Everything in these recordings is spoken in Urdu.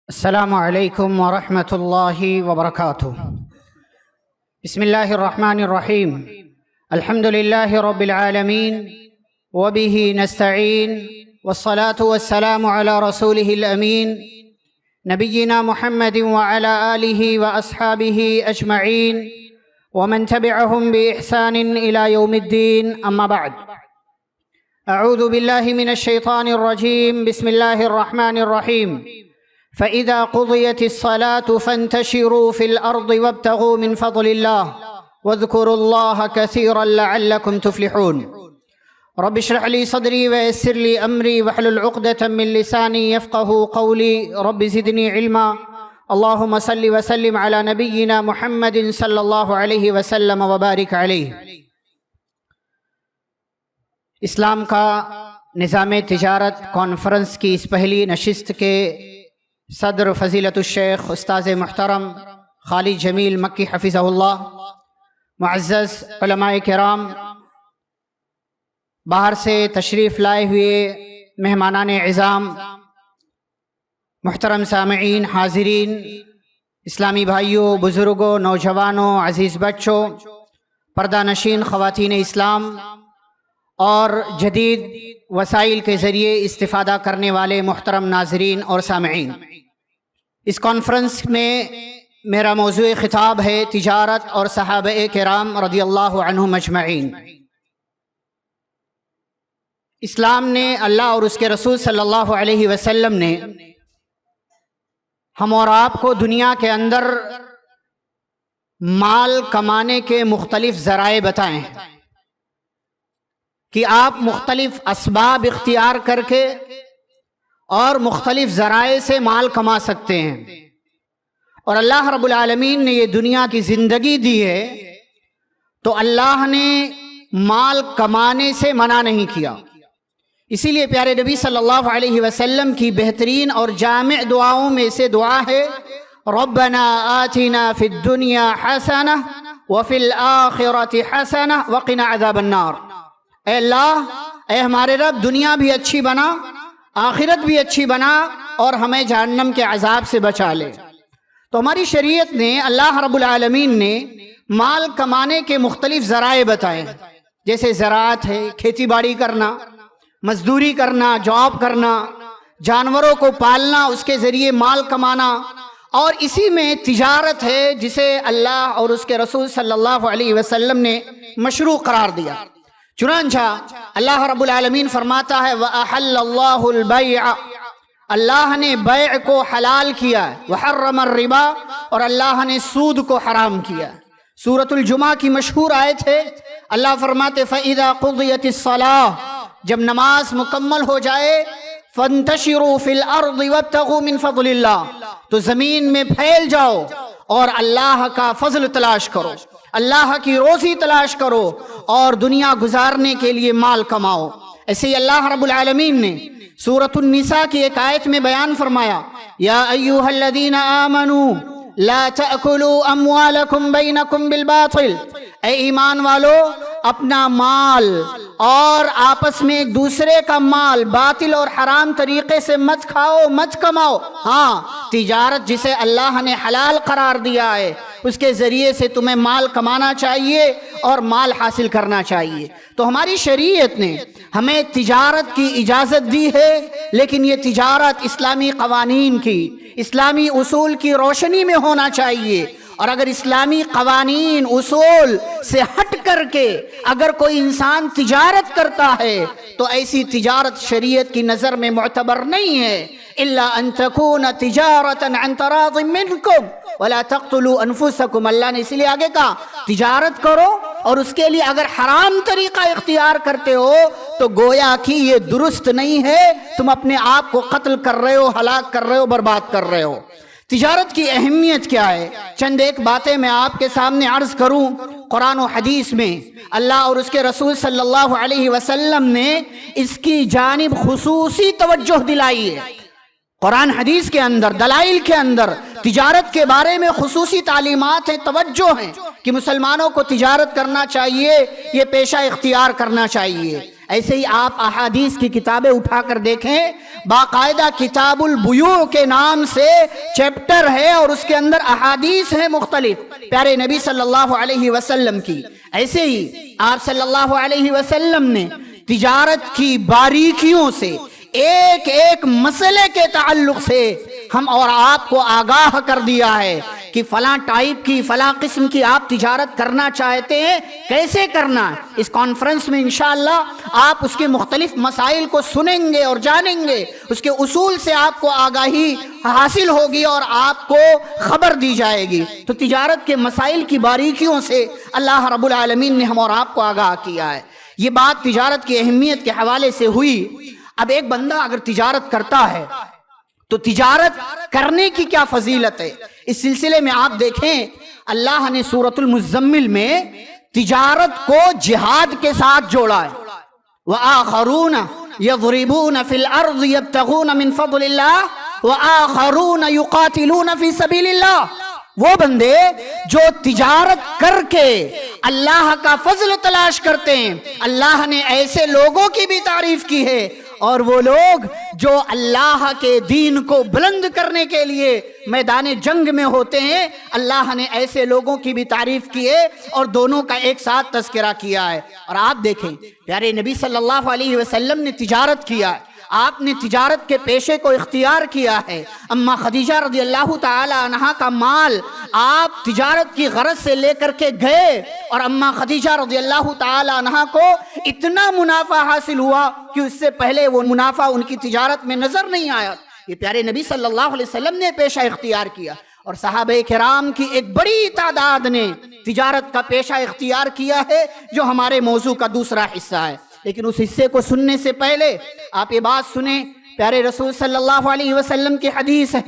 السلام علیکم ورحمۃ اللہ وبرکاتہ۔ بسم اللہ الرحمن الرحیم۔ الحمد للہ رب العالمین وبہ نستعین والصلاة والسلام علی رسولہ الامین نبینا محمد وعلی آلہ واصحابہ اجمعین ومن تبعہم بإحسان الی یوم الدین، اما بعد۔ اعوذ باللہ من الشیطان الرجیم، بسم اللہ الرحمن الرحیم۔ فإذا قضيت الصلاة فانتشروا في الأرض وابتغوا من فضل الله واذكروا الله كثيرا لعلكم تفلحون۔ رب اشرح لي صدري ويسر لي أمري واحلل عقدة من لساني يفقهوا قولي، رب زدني علما۔ اللهم صل وسلم على نبينا محمد صلى الله عليه وسلم وبارك عليه۔ اسلام کا نظام تجارت کانفرنس کی اس پہلی نشست کے صدر فضیلت الشیخ استاذ محترم خالد جمیل مکی حفظہ اللہ، معزز علماء کرام، باہر سے تشریف لائے ہوئے مہمانان عظام، محترم سامعین، حاضرین، اسلامی بھائیوں، بزرگوں، نوجوانوں، عزیز بچوں، پردہ نشین خواتین اسلام اور جدید وسائل کے ذریعے استفادہ کرنے والے محترم ناظرین اور سامعین، اس کانفرنس میں میرا موضوع خطاب ہے تجارت اور صحابہ کرام رضی اللہ عنہم اجمعین۔ اسلام نے، اللہ اور اس کے رسول صلی اللہ علیہ وسلم نے ہم اور آپ کو دنیا کے اندر مال کمانے کے مختلف ذرائع بتائے ہیں کہ آپ مختلف اسباب اختیار کر کے اور مختلف ذرائع سے مال کما سکتے ہیں، اور اللہ رب العالمین نے یہ دنیا کی زندگی دی ہے تو اللہ نے مال کمانے سے منع نہیں کیا۔ اسی لیے پیارے نبی صلی اللہ علیہ وسلم کی بہترین اور جامع دعاؤں میں سے دعا ہے ربنا آتنا فی الدنیا حسنہ وفی الآخرۃ حسنہ وقنا عذاب النار۔ اے اللہ، اے ہمارے رب، دنیا بھی اچھی بنا، آخرت بھی اچھی بنا، اور ہمیں جہنم کے عذاب سے بچا لے۔ تو ہماری شریعت نے، اللہ رب العالمین نے مال کمانے کے مختلف ذرائع بتائے، جیسے زراعت ہے، کھیتی باڑی کرنا، مزدوری کرنا، جاب کرنا، جانوروں کو پالنا، اس کے ذریعے مال کمانا، اور اسی میں تجارت ہے جسے اللہ اور اس کے رسول صلی اللہ علیہ وسلم نے مشروع قرار دیا۔ چنانچہ اللہ رب العالمین فرماتا ہے وَأَحَلَّ اللَّهُ الْبَيْعَ، اللہ نے بیع کو حلال کیا، وَحَرَّمَ الرِّبَا، اور اللہ نے سود کو حرام کیا۔ سورۃ الجمعہ کی مشہور آیت ہے، اللہ فرماتے فَإِذَا قُضِيَتِ الصَّلَاةُ، جب نماز مکمل ہو جائے، فَانْتَشِرُوا فِي الْأَرْضِ وَابْتَغُوا مِنْ فَضْلِ اللَّهِ، تو زمین میں پھیل جاؤ اور اللہ کا فضل تلاش کرو، اللہ کی روزی تلاش کرو، اور دنیا گزارنے کے لیے مال کماؤ۔ ایسے ہی اللہ رب العالمین نے سورۃ النساء کی ایک آیت میں بیان فرمایا یا ایھا الذین آمنوا لا تأکلوا اموالکم بینکم بالباطل، اے ایمان والو، اپنا مال اور آپس میں ایک دوسرے کا مال باطل اور حرام طریقے سے مت کھاؤ، مت کماؤ۔ ہاں، تجارت جسے اللہ نے حلال قرار دیا ہے، اس کے ذریعے سے تمہیں مال کمانا چاہیے اور مال حاصل کرنا چاہیے۔ تو ہماری شریعت نے ہمیں تجارت کی اجازت دی ہے، لیکن یہ تجارت اسلامی قوانین کی، اسلامی اصول کی روشنی میں ہونا چاہیے، اور اگر اسلامی قوانین اصول سے ہٹ کر کے اگر کوئی انسان تجارت کرتا ہے تو ایسی تجارت شریعت کی نظر میں معتبر نہیں ہے، الا ان تکون تجارتا عن تراض منکم ولا تقتلوا انفسکم۔ اللہ نے اس لیے آگے کہا تجارت کرو، اور اس کے لیے اگر حرام طریقہ اختیار کرتے ہو تو گویا کہ یہ درست نہیں ہے، تم اپنے آپ کو قتل کر رہے ہو، ہلاک کر رہے ہو، برباد کر رہے ہو۔ تجارت کی اہمیت کیا ہے؟ چند ایک باتیں میں آپ کے سامنے عرض کروں۔ قرآن و حدیث میں اللہ اور اس کے رسول صلی اللہ علیہ وسلم نے اس کی جانب خصوصی توجہ دلائی ہے۔ قرآن حدیث کے اندر، دلائل کے اندر تجارت کے بارے میں خصوصی تعلیمات ہیں، توجہ ہیں کہ مسلمانوں کو تجارت کرنا چاہیے، یہ پیشہ اختیار کرنا چاہیے۔ ایسے ہی آپ احادیث کی کتابیں اٹھا کر دیکھیں، باقاعدہ کتاب البیوع کے نام سے چیپٹر ہے اور اس کے اندر احادیث ہیں مختلف پیارے نبی صلی اللہ علیہ وسلم کی۔ ایسے ہی آپ صلی اللہ علیہ وسلم نے تجارت کی باریکیوں سے، ایک ایک مسئلے کے تعلق سے ہم اور آپ کو آگاہ کر دیا ہے کہ فلاں ٹائپ کی، فلاں قسم کی آپ تجارت کرنا چاہتے ہیں، کیسے کرنا ہے۔ اس کانفرنس میں انشاءاللہ آپ اس کے مختلف مسائل کو سنیں گے اور جانیں گے، اس کے اصول سے آپ کو آگاہی حاصل ہوگی اور آپ کو خبر دی جائے گی۔ تو تجارت کے مسائل کی باریکیوں سے اللہ رب العالمین نے ہم اور آپ کو آگاہ کیا ہے۔ یہ بات تجارت کی اہمیت کے حوالے سے ہوئی۔ اب ایک بندہ اگر تجارت کرتا ہے تو تجارت کرنے کی کیا فضیلت ہے، اس سلسلے میں آپ دیکھیں اللہ نے سورۃ المزمل میں تجارت کو جہاد کے ساتھ جوڑا ہے۔ وَآخَرُونَ يَضْرِبُونَ فِي الْأَرْضِ يَبْتَغُونَ مِن فَضْلِ اللَّهِ وَآخَرُونَ يُقَاتِلُونَ فِي سَبِيلِ اللَّهِ۔ وہ بندے جو تجارت کر کے اللہ کا فضل تلاش کرتے ہیں، اللہ نے ایسے لوگوں کی بھی تعریف کی ہے، اور وہ لوگ جو اللہ کے دین کو بلند کرنے کے لیے میدان جنگ میں ہوتے ہیں، اللہ نے ایسے لوگوں کی بھی تعریف کی ہے اور دونوں کا ایک ساتھ تذکرہ کیا ہے۔ اور آپ دیکھیں پیارے نبی صلی اللہ علیہ وسلم نے تجارت کیا ہے، آپ نے تجارت کے پیشے کو اختیار کیا ہے۔ اما خدیجہ رضی اللہ تعالی عنہا کا مال آپ تجارت کی غرض سے لے کر کے گئے، اور اما خدیجہ رضی اللہ تعالی عنہا کو اتنا منافع حاصل ہوا کہ اس سے پہلے وہ منافع ان کی تجارت میں نظر نہیں آیا۔ یہ پیارے نبی صلی اللہ علیہ وسلم نے پیشہ اختیار کیا، اور صحابہ کرام کی ایک بڑی تعداد نے تجارت کا پیشہ اختیار کیا ہے، جو ہمارے موضوع کا دوسرا حصہ ہے۔ لیکن اس حصے کو سننے سے پہلے آپ یہ بات سنیں، پیارے رسول صلی اللہ علیہ وسلم کی حدیث ہے،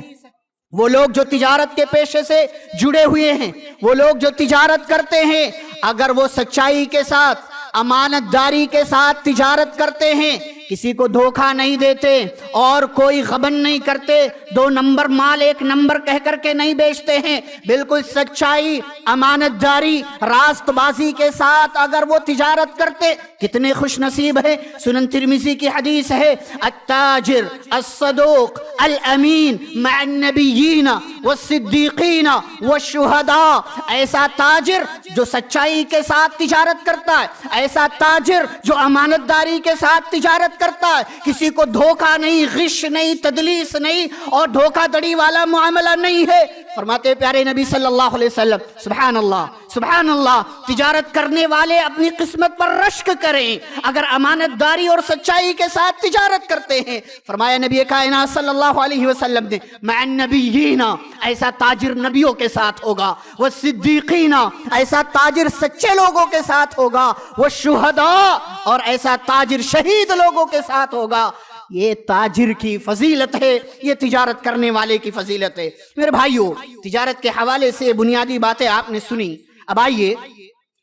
وہ لوگ جو تجارت کے پیشے سے جڑے ہوئے ہیں، وہ لوگ جو تجارت کرتے ہیں، اگر وہ سچائی کے ساتھ، امانت داری کے ساتھ تجارت کرتے ہیں، کسی کو دھوکہ نہیں دیتے اور کوئی غبن نہیں کرتے، 2 نمبر مال 1 نمبر کہہ کر کے نہیں بیچتے ہیں، بالکل سچائی، امانت داری، راست بازی کے ساتھ اگر وہ تجارت کرتے، کتنے خوش نصیب ہیں۔ سنن ترمذی کی حدیث ہے، التاجر الصدوق الامین مع النبیین والصدیقین والشہداء۔ ایسا تاجر جو سچائی کے ساتھ تجارت کرتا ہے، ایسا تاجر جو امانت داری کے ساتھ تجارت کرتا ہے، کسی کو دھوکہ نہیں، غش نہیں، تدلیس نہیں اور دھوکہ دڑی والا معاملہ نہیں ہے۔ فرماتے پیارے نبی صلی اللہ علیہ وسلم، سبحان اللہ سبحان اللہ، تجارت کرنے والے اپنی قسمت پر رشک کریں اگر امانت داری اور سچائی کے ساتھ تجارت کرتے ہیں۔ فرمایا نبی کائنات صلی اللہ علیہ وسلم نے، مع النبیین، ایسا تاجر نبیوں کے ساتھ ہوگا، والصدیقین، ایسا تاجر سچے لوگوں کے ساتھ ہوگا، والشہداء، اور ایسا تاجر شہید لوگوں کے ساتھ ہوگا۔ یہ تاجر کی فضیلت ہے، یہ تجارت کرنے والے کی فضیلت ہے۔ میرے بھائیو، تجارت کے حوالے سے بنیادی باتیں آپ نے سنی۔ اب آئیے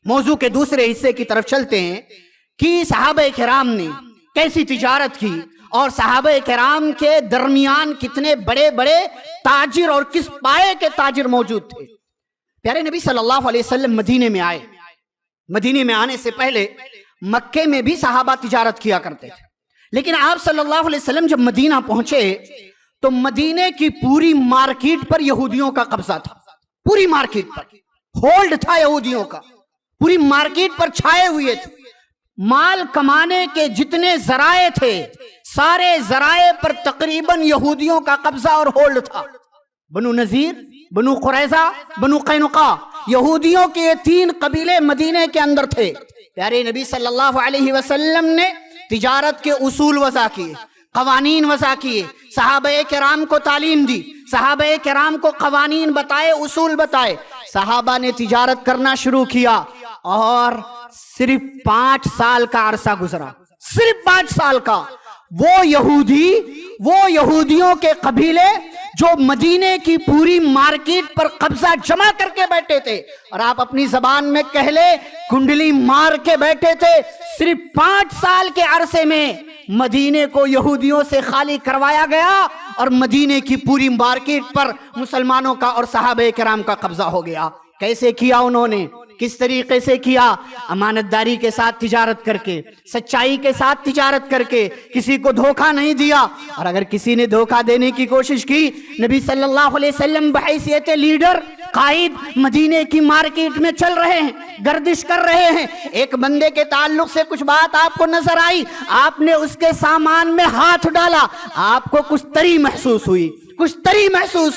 موضوع کے دوسرے حصے کی طرف چلتے ہیں کہ صحابہ کرام نے کیسی تجارت کی اور صحابہ کرام کے درمیان کتنے بڑے بڑے تاجر اور کس پائے کے تاجر موجود تھے۔ پیارے نبی صلی اللہ علیہ وسلم مدینے میں آئے۔ مدینے میں آنے سے پہلے مکے میں بھی صحابہ تجارت کیا کرتے تھے، لیکن آپ صلی اللہ علیہ وسلم جب مدینہ پہنچے تو مدینے کی پوری مارکیٹ پر یہودیوں کا قبضہ تھا۔ پوری مارکیٹ پر ہولڈ تھا یہودیوں کا، پوری مارکیٹ پر چھائے ہوئے تھے۔ مال کمانے کے جتنے ذرائع تھے، سارے ذرائع پر تقریباً یہودیوں کا قبضہ اور ہولڈ تھا۔ بنو نذیر، بنو قریظہ، بنو قینقاع، یہودیوں کے 3 قبیلے مدینے کے اندر تھے۔ پیارے نبی صلی اللہ علیہ وسلم نے تجارت کے اصول وضع کیے، قوانین وضع کیے، صحابہ کرام کو تعلیم دی، صحابہ کرام کو قوانین بتائے، اصول بتائے۔ صحابہ نے تجارت کرنا شروع کیا اور صرف 5 سال کا عرصہ گزرا، صرف 5 سال کا۔ وہ یہودیوں کے قبیلے جو مدینے کی پوری مارکیٹ پر قبضہ جمع کر کے بیٹھے تھے، اور آپ اپنی زبان میں کہہ لے کنڈلی مار کے بیٹھے تھے، صرف 5 سال کے عرصے میں مدینے کو یہودیوں سے خالی کروایا گیا اور مدینے کی پوری مارکیٹ پر مسلمانوں کا اور صحابہ کرام کا قبضہ ہو گیا۔ کیسے کیا انہوں نے؟ کس طریقے سے کیا؟ امانت داری کے ساتھ تجارت کر کے، سچائی کے ساتھ تجارت کر کے، کسی کو دھوکہ نہیں دیا۔ اور اگر کسی نے دھوکہ دینے کی کوشش کی، نبی صلی اللہ علیہ وسلم بحیثیت لیڈر، قائد، مدینے کی مارکیٹ میں چل رہے ہیں، گردش کر رہے ہیں، ایک بندے کے تعلق سے کچھ بات آپ کو نظر آئی، آپ نے اس کے سامان میں ہاتھ ڈالا، آپ کو کچھ تری محسوس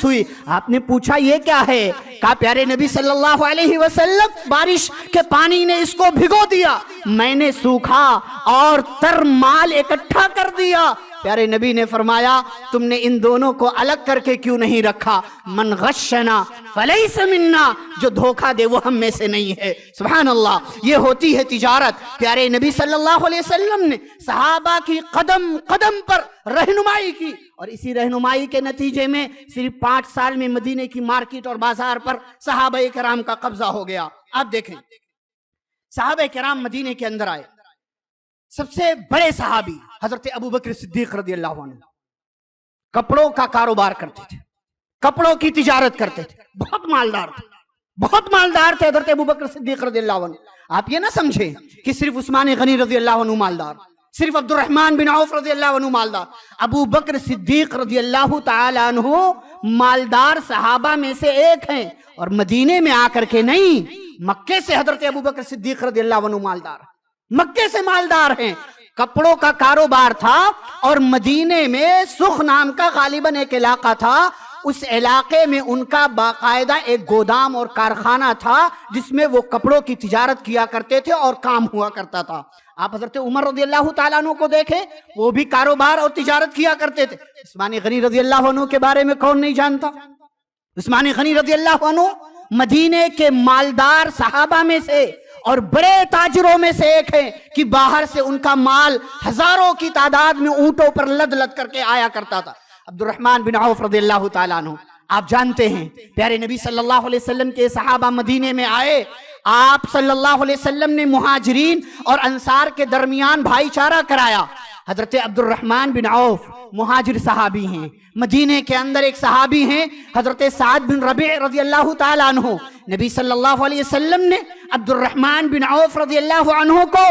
ہوئی، آپ نے پوچھا یہ کیا ہے؟ کہا پیارے نبی صلی اللہ علیہ وسلم، بارش کے پانی نے اس کو بھگو دیا، میں نے سوکھا اور تر مال اکٹھا کر دیا۔ پیارے نبی نے فرمایا تم نے ان دونوں کو الگ کر کے کیوں نہیں رکھا؟ من غشنا فلیس منا، جو دھوکہ دے وہ ہم میں سے نہیں ہے۔ سبحان اللہ، یہ ہوتی ہے تجارت۔ پیارے نبی صلی اللہ علیہ وسلم نے صحابہ کی قدم قدم پر رہنمائی کی، اور اسی رہنمائی کے نتیجے میں صرف 5 سال میں مدینے کی مارکیٹ اور بازار پر صحابہ کرام کا قبضہ ہو گیا۔ اب دیکھیں، صحابہ کرام مدینے کے اندر آئے، سب سے بڑے صحابی حضرت ابوبکر صدیق رضی اللہ عنہ کپڑوں کا کاروبار کرتے تھے، کپڑوں کی تجارت کرتے تھے، بہت مالدار تھے حضرت ابوبکر صدیق رضی اللہ عنہ۔ آپ یہ نہ سمجھیں کہ صرف عثمان غنی رضی اللہ عنہ مالدار، صرف عبد الرحمن بن عوف رضی اللہ عنہ مالدار۔ ابوبکر صدیق رضی اللہ تعالی عنہ مالدار صحابہ میں سے ایک ہیں، اور مدینے میں آ کر کے نہیں، مکے سے حضرت ابوبکر صدیق رضی اللہ عنہ مالدار، مکے سے مالدار ہیں۔ کپڑوں کا کاروبار تھا، اور مدینے میں سخ نام کا غالباً ایک علاقہ تھا، اس علاقے میں ان کا باقاعدہ ایک گودام اور کارخانہ تھا جس میں وہ کپڑوں کی تجارت کیا کرتے تھے اور کام ہوا کرتا تھا۔ آپ حضرت عمر رضی اللہ تعالیٰ عنہ کو دیکھیں، وہ بھی کاروبار اور تجارت کیا کرتے تھے۔ عثمان غنی رضی اللہ عنہ کے بارے میں کون نہیں جانتا؟ عثمان غنی رضی اللہ عنہ مدینے کے مالدار صحابہ میں سے اور بڑے تاجروں میں سے ایک ہیں کہ باہر سے ان کا مال ہزاروں کی تعداد میں اونٹوں پر لد لد کر کے آیا کرتا تھا۔ عبد الرحمن بن عوف رضی اللہ تعالیٰ عنہ، آپ جانتے ہیں پیارے نبی صلی اللہ علیہ وسلم کے صحابہ مدینے میں آئے، آپ صلی اللہ علیہ وسلم نے مہاجرین اور انصار کے درمیان بھائی چارہ کرایا۔ حضرت عبد الرحمن بن عوف مہاجر صحابی ہیں، مدینے کے اندر ایک صحابی ہیں حضرت سعد بن ربیع رضی اللہ تعالیٰ عنہ۔ نبی صلی اللہ علیہ وسلم نے عبد الرحمن بن عوف رضی اللہ عنہ کو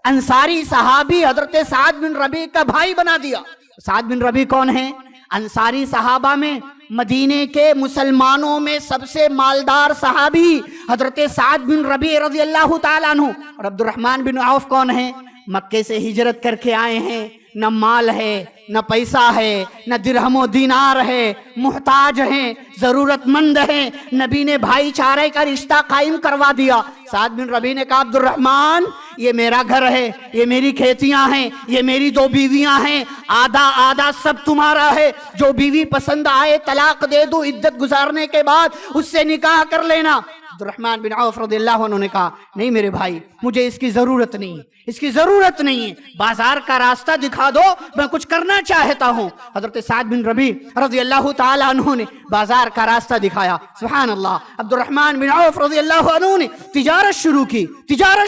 انصاری صحابی حضرت سعد بن ربیع کا بھائی بنا دیا۔ سعد بن ربیع کون ہیں؟ انصاری صحابہ میں مدینے کے مسلمانوں میں سب سے مالدار صحابی حضرت سعد بن ربیع رضی اللہ تعالیٰ عنہ۔ اور عبد الرحمن بن عوف کون ہیں؟ مکے سے ہجرت کر کے آئے ہیں، نہ مال ہے، نہ پیسہ ہے، نہ درہم و دینار ہے، محتاج ہیں، ضرورت مند ہیں۔ نبی نے بھائی چارے کا رشتہ قائم کروا دیا۔ سعد بن ربیع نے کہا عبد الرحمن، یہ میرا گھر ہے، یہ میری کھیتیاں ہیں، یہ میری 2 بیویاں ہیں، آدھا آدھا سب تمہارا ہے، جو بیوی پسند آئے طلاق دے دو، عدت گزارنے کے بعد اس سے نکاح کر لینا۔ عبد الرحمن بن عوف رضی اللہ عنہ نے کہا نہیں میرے بھائی، مجھے اس کی ضرورت نہیں، اس کی ضرورت نہیں ہے، بازار کا راستہ دکھا دو، میں کچھ کرنا چاہتا ہوں۔ حضرت سعد بن ربیع رضی اللہ تعالی عنہ نے بازار کا راستہ دکھایا۔ سبحان اللہ، عبد الرحمن بن عوف رضی اللہ عنہ نے تجارت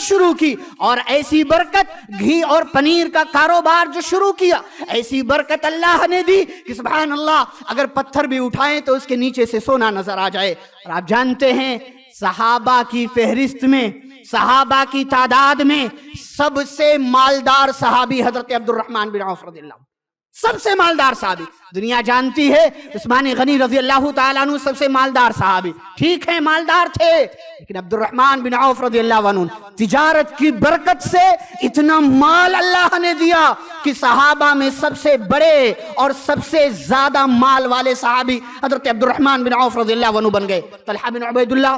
شروع کی، اور ایسی برکت، گھی اور پنیر کا کاروبار جو شروع کیا، ایسی برکت اللہ نے دی کہ سبحان اللہ، اگر پتھر بھی اٹھائیں تو اس کے نیچے سے سونا نظر آ جائے۔ اور آپ جانتے ہیں صحابہ کی فہرست میں، صحابہ کی تعداد میں سب سے مالدار صحابی حضرت عبد الرحمن بن عوف رضی اللہ عنہ، سب سے مالدار صحابی۔ دنیا جانتی ہے عثمان غنی رضی اللہ تعالیٰ عنہ سب سے مالدار صحابی، ٹھیک ہے مالدار تھے، لیکن عبد الرحمن بن عوف رضی اللہ عنہ تجارت کی برکت سے اتنا مال اللہ نے دیا کہ صحابہ میں سب سے بڑے اور سب سے زیادہ مال والے صحابی حضرت عبد الرحمن بن عوف رضی اللہ عنہ بن گئے۔ طلحہ بن عبید اللہ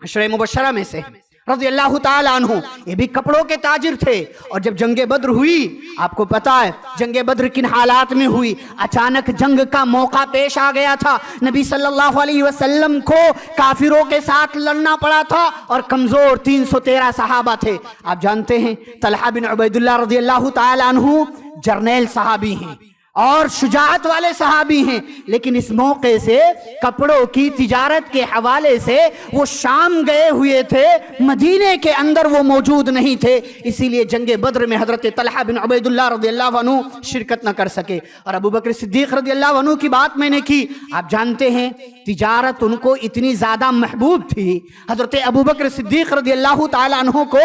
عشرہ مبشرہ میں سے رضی اللہ تعالیٰ عنہ، یہ بھی کپڑوں کے تاجر تھے۔ اور جب جنگ بدر ہوئی، آپ کو پتا ہے جنگ بدر کن حالات میں ہوئی، اچانک جنگ کا موقع پیش آ گیا تھا، نبی صلی اللہ علیہ وسلم کو کافروں کے ساتھ لڑنا پڑا تھا، اور کمزور 313 صحابہ تھے۔ آپ جانتے ہیں طلحہ بن عبید اللہ رضی اللہ تعالیٰ عنہ جرنیل صحابی ہیں، اور شجاعت والے صحابی ہیں، لیکن اس موقع سے کپڑوں کی تجارت کے حوالے سے وہ شام گئے ہوئے تھے، مدینے کے اندر وہ موجود نہیں تھے، اسی لیے جنگ بدر میں حضرت طلحہ بن عبید اللہ رضی اللہ عنہ شرکت نہ کر سکے۔ اور ابو بکر صدیق رضی اللہ عنہ کی بات میں نے کی، آپ جانتے ہیں تجارت ان کو اتنی زیادہ محبوب تھی، حضرت ابو بکر صدیق رضی اللہ تعالیٰ عنہ کو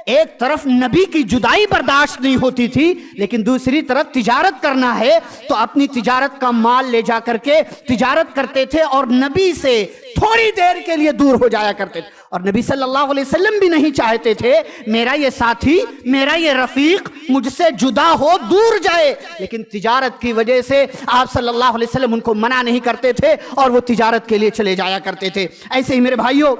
ایک طرف نبی کی جدائی برداشت نہیں ہوتی تھی، لیکن دوسری طرف تجارت کرنا ہے تو اپنی تجارت کا مال لے جا کر کے تجارت کرتے تھے اور نبی سے تھوڑی دیر کے لیے دور ہو جایا کرتے تھے، اور نبی صلی اللہ علیہ وسلم بھی نہیں چاہتے تھے میرا یہ ساتھی، میرا یہ رفیق مجھ سے جدا ہو، دور جائے، لیکن تجارت کی وجہ سے آپ صلی اللہ علیہ وسلم ان کو منع نہیں کرتے تھے اور وہ تجارت کے لیے چلے جایا کرتے تھے۔ ایسے ہی میرے بھائیوں،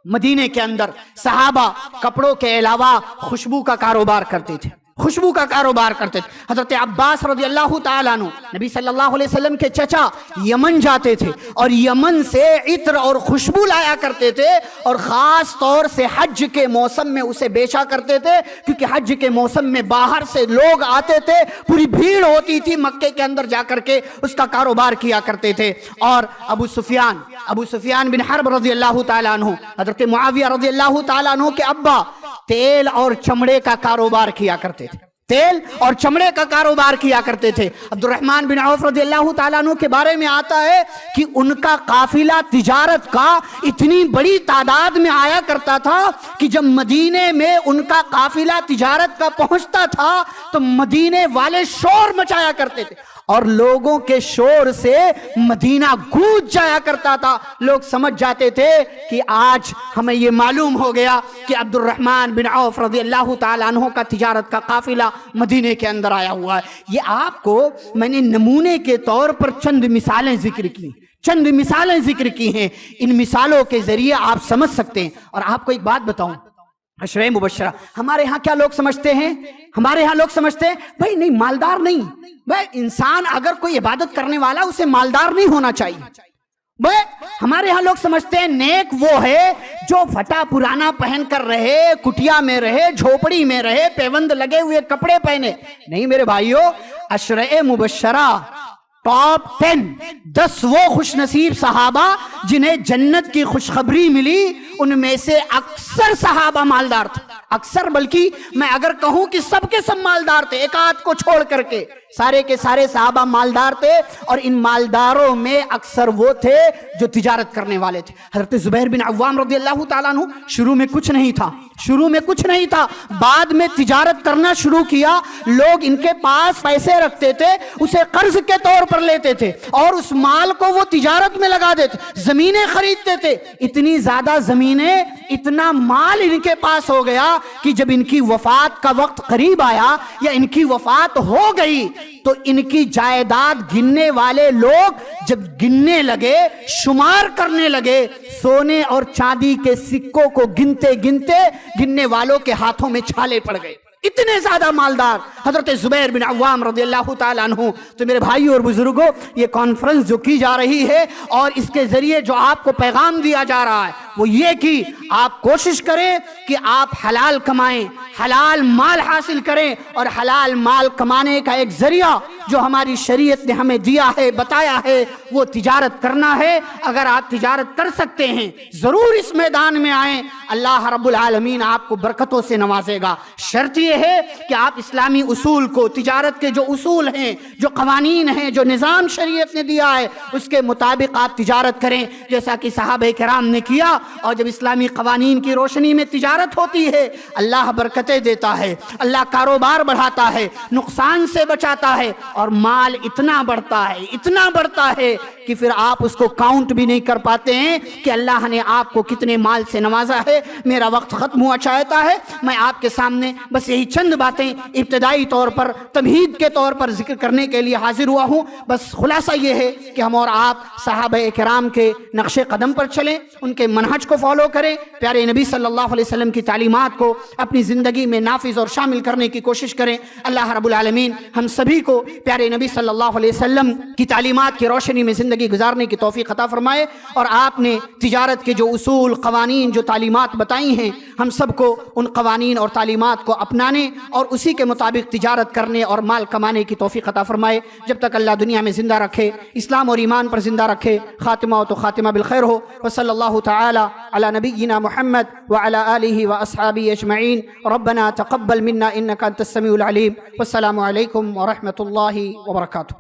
مدینے کے اندر صحابہ کپڑوں کے علاوہ خوشبو کا کاروبار کرتے تھے، خوشبو کا کاروبار کرتے تھے۔ حضرت عباس رضی اللہ تعالیٰ عنہ نبی صلی اللہ علیہ وسلم کے چچا یمن جاتے تھے اور یمن سے عطر اور خوشبو لایا کرتے تھے، اور خاص طور سے حج کے موسم میں اسے بیچا کرتے تھے، کیونکہ حج کے موسم میں باہر سے لوگ آتے تھے، پوری بھیڑ ہوتی تھی، مکے کے اندر جا کر کے اس کا کاروبار کیا کرتے تھے۔ اور ابو سفیان بن حرب رضی اللہ تعالیٰ عنہ، حضرت معاویہ رضی اللہ تعالیٰ عنہ کے ابا تیل اور چمڑے کا کاروبار کیا کرتے تھے، تیل اور چمڑے کا کاروبار کیا کرتے تھے۔ عبد الرحمن بن عوف رضی اللہ تعالیٰ عنہ کے بارے میں آتا ہے کہ ان کا قافلہ تجارت کا اتنی بڑی تعداد میں آیا کرتا تھا کہ جب مدینے میں ان کا قافلہ تجارت کا پہنچتا تھا تو مدینے والے شور مچایا کرتے تھے، اور لوگوں کے شور سے مدینہ گونج جایا کرتا تھا۔ لوگ سمجھ جاتے تھے کہ آج ہمیں یہ معلوم ہو گیا کہ عبد الرحمن بن عوف رضی اللہ تعالیٰ عنہ کا تجارت کا قافلہ مدینے کے اندر آیا ہوا ہے۔ یہ آپ کو میں نے نمونے کے طور پر چند مثالیں ذکر کی ہیں، ان مثالوں کے ذریعے آپ سمجھ سکتے ہیں۔ اور آپ کو ایک بات بتاؤں، عشرہ مبشرہ ہمارے ہاں کیا لوگ سمجھتے ہیں؟ ہمارے ہاں لوگ سمجھتے ہیں بھائی نہیں، مالدار نہیں، بھائی انسان اگر کوئی عبادت کرنے والا اسے مالدار نہیں ہونا چاہیے۔ بھائی ہمارے ہاں لوگ سمجھتے ہیں نیک وہ ہے جو پھٹا پرانا پہن کر رہے، کٹیا میں رہے، جھوپڑی میں رہے، پیوند لگے ہوئے کپڑے پہنے۔ نہیں میرے بھائیوں، عشرہ مبشرہ ٹاپ 10 وہ خوش نصیب صحابہ جنہیں جنت کی خوشخبری ملی، ان میں سے اکثر صحابہ مالدار تھے، اکثر، بلکہ میں اگر کہوں کہ سب کے سب مالدار تھے، ایک آدھ کو چھوڑ کر کے سارے کے سارے صحابہ مالدار تھے۔ اور ان مالداروں میں اکثر وہ تھے جو تجارت کرنے والے تھے۔ حضرت زبیر بن عوام رضی اللہ تعالیٰ عنہ شروع میں کچھ نہیں تھا، بعد میں تجارت کرنا شروع کیا۔ لوگ ان کے پاس پیسے رکھتے تھے، اسے قرض کے طور پر لیتے تھے اور اس مال کو وہ تجارت میں لگا دیتے، زمینیں خریدتے تھے۔ اتنی زیادہ زمینیں، اتنا مال ان کے پاس ہو گیا کہ جب ان کی وفات کا وقت قریب آیا یا ان کی وفات ہو گئی تو ان کی جائیداد گننے والے لوگ جب گننے لگے، شمار کرنے لگے، سونے اور چاندی کے سکوں کو گننے والوں کے ہاتھوں میں چھالے پڑ گئے، اتنے زیادہ مالدار حضرت زبیر بن عوام رضی اللہ تعالیٰ عنہ۔ تو میرے بھائیوں اور بزرگوں، یہ کانفرنس جو کی جا رہی ہے اور اس کے ذریعے جو آپ کو پیغام دیا جا رہا ہے وہ یہ کہ آپ کوشش کریں کہ آپ حلال کمائیں، حلال مال حاصل کریں، اور حلال مال کمانے کا ایک ذریعہ جو ہماری شریعت نے ہمیں دیا ہے، بتایا ہے، وہ تجارت کرنا ہے۔ اگر آپ تجارت کر سکتے ہیں ضرور اس میدان میں آئیں، اللہ رب العالمین آپ کو برکتوں سے نوازے گا۔ شرط یہ ہے کہ آپ اسلامی اصول کو، تجارت کے جو اصول ہیں، جو قوانین ہیں، جو نظام شریعت نے دیا ہے، اس کے مطابق آپ تجارت کریں، جیسا کہ صحابہ کرام نے کیا۔ اور جب اسلامی قوانین کی روشنی میں تجارت ہوتی ہے، اللہ برکتیں دیتا ہے، اللہ کاروبار بڑھاتا ہے، نقصان سے بچاتا ہے، اور مال اتنا بڑھتا ہے کہ پھر آپ اس کو کاؤنٹ بھی نہیں کر پاتے ہیں کہ اللہ نے آپ کو کتنے مال سے نوازا ہے۔ میرا وقت ختم ہوا چاہتا ہے، میں آپ کے سامنے بس یہی چند باتیں ابتدائی طور پر تمہید کے طور پر ذکر کرنے کے لیے حاضر ہوا ہوں۔ بس خلاصہ یہ ہے کہ ہم اور آپ صحابہ کرام کے نقش قدم پر چلیں، ان کے منہج منہج کو فالو کریں، پیارے نبی صلی اللہ علیہ وسلم کی تعلیمات کو اپنی زندگی میں نافذ اور شامل کرنے کی کوشش کریں۔ اللہ رب العالمین ہم سبھی کو پیارے نبی صلی اللہ علیہ وسلم کی تعلیمات کی روشنی میں زندگی گزارنے کی توفیق عطا فرمائے، اور آپ نے تجارت کے جو اصول، قوانین، جو تعلیمات بتائی ہیں، ہم سب کو ان قوانین اور تعلیمات کو اپنانے اور اسی کے مطابق تجارت کرنے اور مال کمانے کی توفیق عطا فرمائے۔ جب تک اللہ دنیا میں زندہ رکھے، اسلام اور ایمان پر زندہ رکھے، خاتمہ ہو تو خاتمہ بالخیر ہو۔ وصلی اللہ تعالی علی نبینا محمد وعلی آلہ واصحابہ اجمعین۔ ربنا تقبل منا انک انت السمیع العلیم۔ والسلام علیکم ورحمۃ اللہ وبرکاتہ۔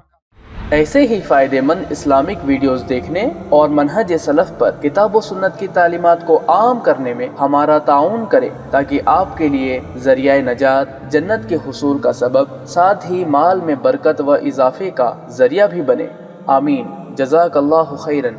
ایسے ہی فائدہ مند اسلامک ویڈیوز دیکھنے اور منہج سلف پر کتاب و سنت کی تعلیمات کو عام کرنے میں ہمارا تعاون کرے، تاکہ آپ کے لیے ذریعہ نجات، جنت کے حصول کا سبب، ساتھ ہی مال میں برکت و اضافے کا ذریعہ بھی بنے۔ آمین۔ جزاک اللہ خیرن۔